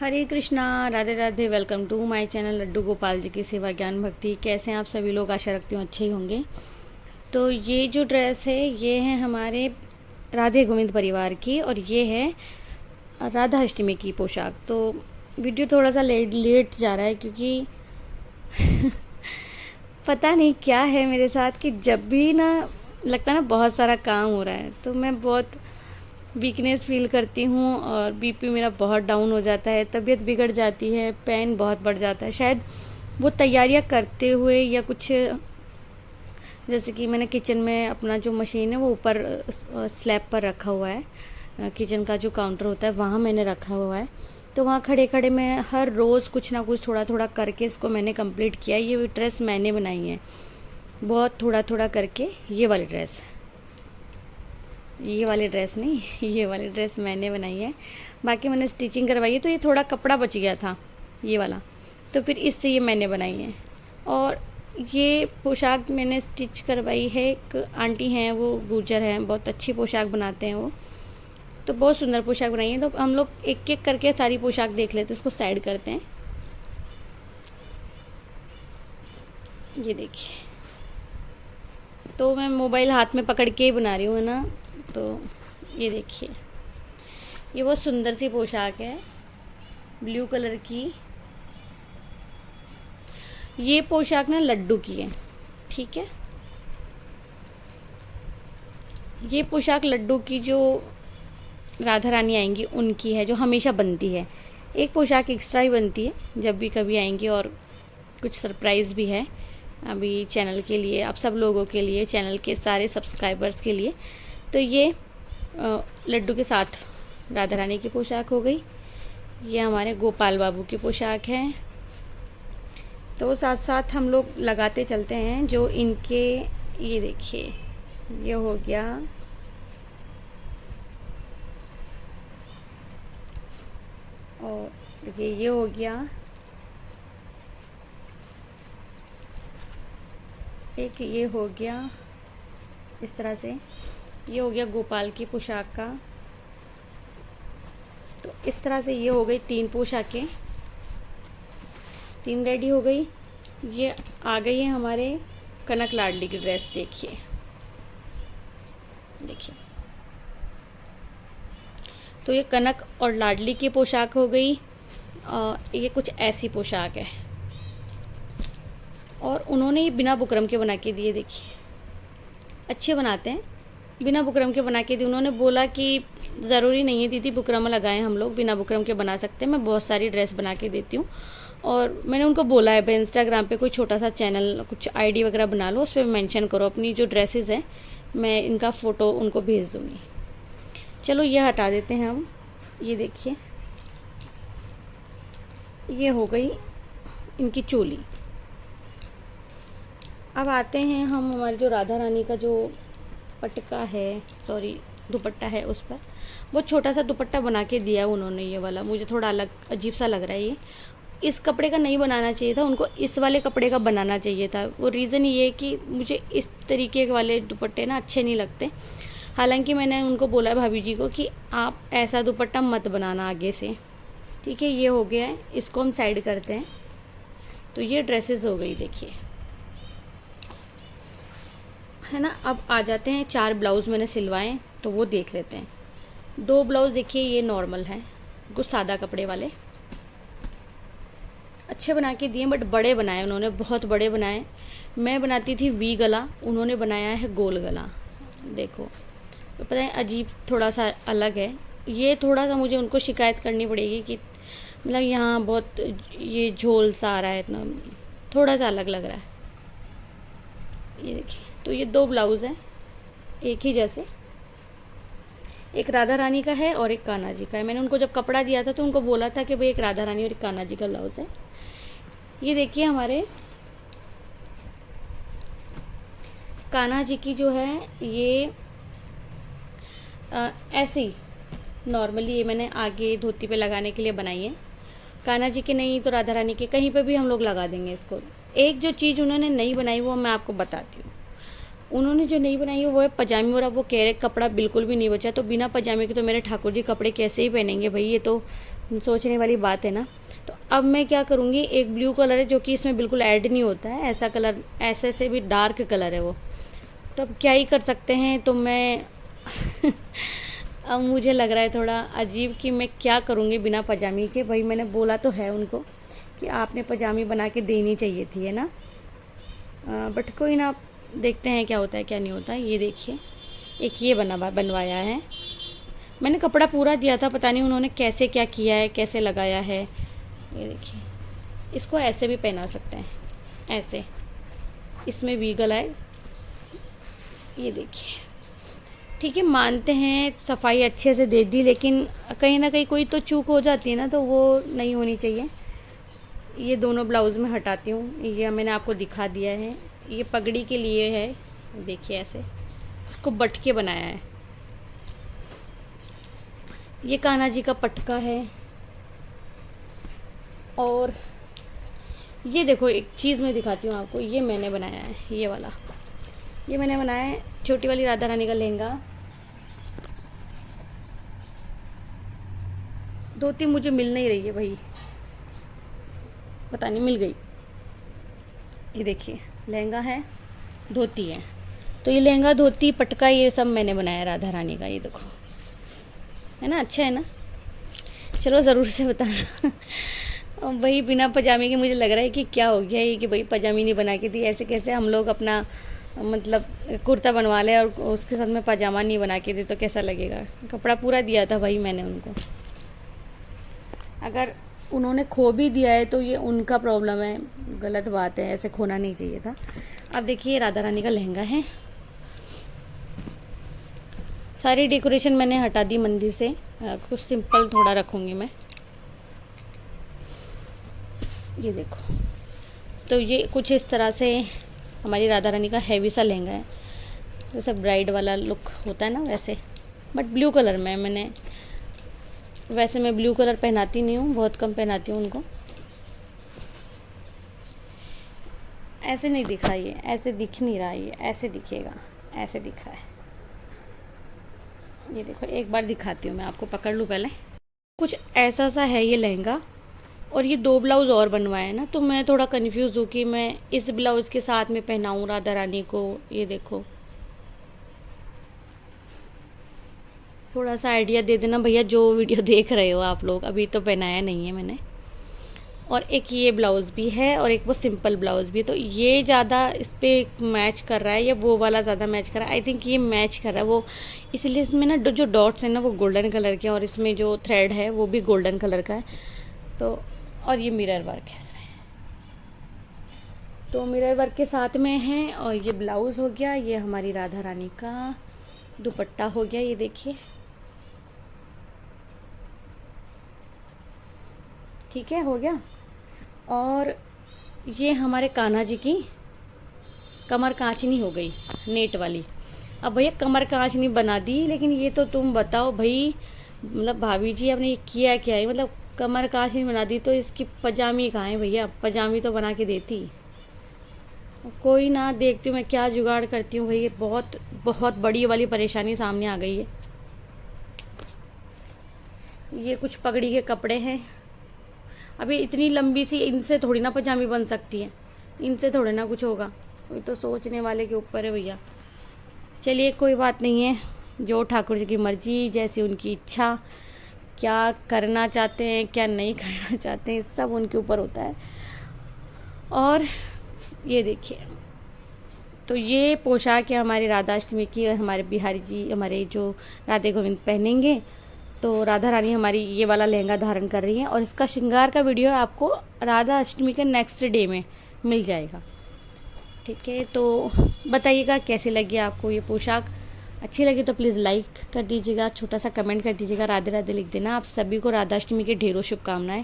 Hare Krishna, Radhe Radhe. Welcome to my channel Laddu Gopal ji की सेवा ज्ञान भक्ति। कैसे हैं आप सभी लोग? आशा रखती हूँ अच्छे ही होंगे। तो ये जो ड्रेस है ये है हमारे राधे गोविंद परिवार की और ये है राधा अष्टमी की पोशाक। तो वीडियो थोड़ा सा लेट जा रहा है क्योंकि पता नहीं क्या है मेरे साथ कि जब भी ना लगता है ना बहुत सारा काम हो रहा है तो मैं बहुत वीकनेस फील करती हूँ और बीपी मेरा बहुत डाउन हो जाता है, तबीयत बिगड़ जाती है, पेन बहुत बढ़ जाता है। शायद वो तैयारियाँ करते हुए या कुछ, जैसे कि मैंने किचन में अपना जो मशीन है वो ऊपर स्लैब पर रखा हुआ है, किचन का जो काउंटर होता है वहाँ मैंने रखा हुआ है। तो वहाँ खड़े खड़े मैं हर रोज़ कुछ ना कुछ थोड़ा थोड़ा करके इसको मैंने कंप्लीट किया। ये ड्रेस मैंने बनाई है, बहुत थोड़ा थोड़ा करके। ये वाली ड्रेस नहीं, ये वाली ड्रेस मैंने बनाई है। बाकी मैंने स्टिचिंग करवाई है, तो ये थोड़ा कपड़ा बच गया था ये वाला, तो फिर इससे ये मैंने बनाई है। और ये पोशाक मैंने स्टिच करवाई है, एक आंटी हैं वो गुर्जर हैं, बहुत अच्छी पोशाक बनाते हैं वो, तो बहुत सुंदर पोशाक बनाई है। तो हम लोग एक एक करके सारी पोशाक देख लेते हैं। इसको साइड करते हैं। ये देखिए, तो मैं मोबाइल हाथ में पकड़ के ही बना रही हूँ, है ना। तो ये देखिए, ये बहुत सुंदर सी पोशाक है, ब्लू कलर की। ये पोशाक ना लड्डू की है, ठीक है। ये पोशाक लड्डू की जो राधा रानी आएंगी उनकी है, जो हमेशा बनती है। एक पोशाक एक्स्ट्रा ही बनती है जब भी कभी आएंगी, और कुछ सरप्राइज़ भी है अभी चैनल के लिए, आप सब लोगों के लिए, चैनल के सारे सब्सक्राइबर्स के लिए। तो ये लड्डू के साथ राधा रानी की पोशाक हो गई। ये हमारे गोपाल बाबू की पोशाक है। तो साथ साथ हम लोग लगाते चलते हैं जो इनके। ये देखिए, ये हो गया, और देखिए ये हो गया एक, ये हो गया इस तरह से। ये हो गया गोपाल की पोशाक का। तो इस तरह से ये हो गई 3 पोशाकें, 3 रेडी हो गई। ये आ गई है हमारे कनक लाडली की ड्रेस। देखिए देखिए, तो ये कनक और लाडली की पोशाक हो गई। ये कुछ ऐसी पोशाक है, और उन्होंने ये बिना बुकरम के बना के दिए। देखिए, अच्छे बनाते हैं, बिना बुकरम के बना के दिए। उन्होंने बोला कि ज़रूरी नहीं है दीदी बुकरम लगाएं, हम लोग बिना बुकरम के बना सकते हैं, मैं बहुत सारी ड्रेस बना के देती हूँ। और मैंने उनको बोला है भाई इंस्टाग्राम पे कोई छोटा सा चैनल, कुछ आईडी वगैरह बना लो, उस पर मेंशन करो अपनी जो ड्रेसेस हैं, मैं इनका फ़ोटो उनको भेज दूँगी। चलो ये हटा देते हैं हम। ये देखिए, ये हो गई इनकी चोली। अब आते हैं हम हमारी जो राधा रानी का जो पटका है, सॉरी दुपट्टा है, उस पर बहुत छोटा सा दुपट्टा बना के दिया उन्होंने। ये वाला मुझे थोड़ा अलग अजीब सा लग रहा है। ये इस कपड़े का नहीं बनाना चाहिए था उनको, इस वाले कपड़े का बनाना चाहिए था। वो रीज़न ये है कि मुझे इस तरीके वाले दुपट्टे ना अच्छे नहीं लगते। हालांकि मैंने उनको बोला है भाभी जी को कि आप ऐसा दुपट्टा मत बनाना आगे से, ठीक है। ये हो गया है, इसको हम साइड करते हैं। तो ये ड्रेसेस हो गई, देखिए, है ना। अब आ जाते हैं 4 ब्लाउज़ मैंने सिलवाए, तो वो देख लेते हैं। 2 ब्लाउज़ देखिए ये नॉर्मल हैं, कुछ सादा कपड़े वाले, अच्छे बना के दिए, बट बड़े बनाए उन्होंने, बहुत बड़े बनाए। मैं बनाती थी वी गला, उन्होंने बनाया है गोल गला। देखो, तो पता है अजीब थोड़ा सा अलग है। ये थोड़ा सा मुझे उनको शिकायत करनी पड़ेगी कि मतलब यहाँ बहुत ये झोल सा आ रहा है, इतना थोड़ा सा अलग लग रहा है। ये देखिए, तो ये 2 ब्लाउज़ हैं एक ही जैसे, एक राधा रानी का है और एक कान्हा जी का है। मैंने उनको जब कपड़ा दिया था तो उनको बोला था कि भाई एक राधा रानी और एक कान्हा जी का ब्लाउज़ है। ये देखिए, हमारे कान्हा जी की जो है ये ऐसे ही नॉर्मली ये मैंने आगे धोती पे लगाने के लिए बनाई है। कान्हा जी के नहीं तो राधा रानी के, कहीं पे भी हम लोग लगा देंगे इसको। एक जो चीज़ उन्होंने नहीं बनाई वो मैं आपको बताती हूँ। उन्होंने जो नहीं बनाई है वो है पजामी, और अब वो कह रहे कपड़ा बिल्कुल भी नहीं बचा, तो बिना पजामे के तो मेरे ठाकुर जी कपड़े कैसे ही पहनेंगे भाई, ये तो सोचने वाली बात है ना। तो अब मैं क्या करूँगी, एक ब्लू कलर है जो कि इसमें बिल्कुल ऐड नहीं होता है, ऐसा कलर, ऐसे से भी डार्क कलर है वो। तो अब क्या ही कर सकते हैं, तो मैं अब मुझे लग रहा है थोड़ा अजीब कि मैं क्या करूँगी बिना पजामी के। भाई मैंने बोला तो है उनको कि आपने पजामी बना के देनी चाहिए थी, है ना। बट कोई ना, देखते हैं क्या होता है क्या नहीं होता है। ये देखिए, एक ये बनवाया है मैंने, कपड़ा पूरा दिया था, पता नहीं उन्होंने कैसे क्या किया है, कैसे लगाया है। ये देखिए, इसको ऐसे भी पहना सकते हैं, ऐसे, इसमें वी गला है। ये देखिए, ठीक है, मानते हैं सफाई अच्छे से दे दी, लेकिन कहीं ना कहीं कोई तो चूक हो जाती है ना, तो वो नहीं होनी चाहिए। ये दोनों ब्लाउज़ में हटाती हूँ, ये मैंने आपको दिखा दिया है। ये पगड़ी के लिए है, देखिए ऐसे इसको बट के बनाया है। ये कान्हा जी का पटका है। और ये देखो, एक चीज़ मैं दिखाती हूँ आपको, ये मैंने बनाया है, ये वाला, ये मैंने बनाया है छोटी वाली राधा रानी का लहंगा। धोती मुझे मिल नहीं रही है भाई, पता नहीं, मिल गई। ये देखिए, लहंगा है, धोती है। तो ये लहंगा, धोती, पटका, ये सब मैंने बनाया राधा रानी का। ये देखो, है ना, अच्छा है ना। चलो ज़रूर से बताना। और भाई बिना पजामे के मुझे लग रहा है कि क्या हो गया ये, कि भाई पजामी नहीं बना के दी, ऐसे कैसे हम लोग अपना मतलब कुर्ता बनवा लें और उसके साथ में पजामा नहीं बना के दे, तो कैसा लगेगा। कपड़ा पूरा दिया था भाई मैंने उनको, अगर उन्होंने खो भी दिया है तो ये उनका प्रॉब्लम है, गलत बात है, ऐसे खोना नहीं चाहिए था। अब देखिए, राधा रानी का लहंगा है। सारी डेकोरेशन मैंने हटा दी मंदिर से, कुछ सिंपल थोड़ा रखूँगी मैं। ये देखो, तो ये कुछ इस तरह से हमारी राधा रानी का हैवी सा लहंगा है, जैसे ब्राइड वाला लुक होता है ना वैसे, बट ब्लू कलर में मैंने, वैसे मैं ब्लू कलर पहनाती नहीं हूँ, बहुत कम पहनाती हूँ उनको। ऐसे नहीं दिख रहा, ये ऐसे दिख नहीं रहा, ये ऐसे दिखेगा, ऐसे दिख रहा है। ये देखो, एक बार दिखाती हूँ मैं आपको, पकड़ लूँ पहले। कुछ ऐसा सा है ये लहंगा, और ये 2 ब्लाउज़ और बनवाए हैं ना, तो मैं थोड़ा कंफ्यूज हूँ कि मैं इस ब्लाउज़ के साथ में पहनाऊँ राधा रानी को। ये देखो, थोड़ा सा आइडिया दे देना भैया, जो वीडियो देख रहे हो आप लोग। अभी तो पहनाया नहीं है मैंने। और एक ये ब्लाउज़ भी है, और एक वो सिंपल ब्लाउज़ भी है। तो ये ज़्यादा इस पर मैच कर रहा है, या वो वाला ज़्यादा मैच कर रहा है? आई थिंक ये मैच कर रहा है वो, इसलिए इसमें ना जो डॉट्स हैं ना वो गोल्डन कलर के, और इसमें जो थ्रेड है वो भी गोल्डन कलर का है। तो और ये मिरर वर्क है इसमें, तो मिरर वर्क के साथ में है। और ये ब्लाउज़ हो गया, ये हमारी राधा रानी का दुपट्टा हो गया, ये देखिए, ठीक है, हो गया। और ये हमारे कान्हा जी की कमर कांचनी हो गई, नेट वाली। अब भैया कमर कांचनी बना दी, लेकिन ये तो तुम बताओ भाई, मतलब भाभी जी आपने ये किया क्या है, मतलब कमर कांचनी बना दी, तो इसकी पजामी कहाँ है भैया? पजामी तो बना के देती। कोई ना, देखती हूँ मैं क्या जुगाड़ करती हूँ भाई। ये बहुत बहुत बड़ी वाली परेशानी सामने आ गई है। ये कुछ पगड़ी के कपड़े हैं, अभी इतनी लंबी सी, इनसे थोड़ी ना पजामी बन सकती है, इनसे थोड़े ना कुछ होगा। कोई तो सोचने वाले के ऊपर है भैया। चलिए कोई बात नहीं है, जो ठाकुर जी की मर्जी, जैसी उनकी इच्छा, क्या करना चाहते हैं क्या नहीं करना चाहते हैं, सब उनके ऊपर होता है। और ये देखिए, तो ये पोशाक है हमारी राधाष्टमी की, और हमारे बिहारी जी, हमारे जो राधे गोविंद पहनेंगे। तो राधा रानी हमारी ये वाला लहंगा धारण कर रही हैं, और इसका श्रृंगार का वीडियो आपको राधा अष्टमी के नेक्स्ट डे में मिल जाएगा। ठीक है, तो बताइएगा कैसी लगी आपको ये पोशाक। अच्छी लगी तो प्लीज़ लाइक कर दीजिएगा, छोटा सा कमेंट कर दीजिएगा, राधे राधे लिख देना। आप सभी को राधाष्टमी की ढेरों शुभकामनाएं।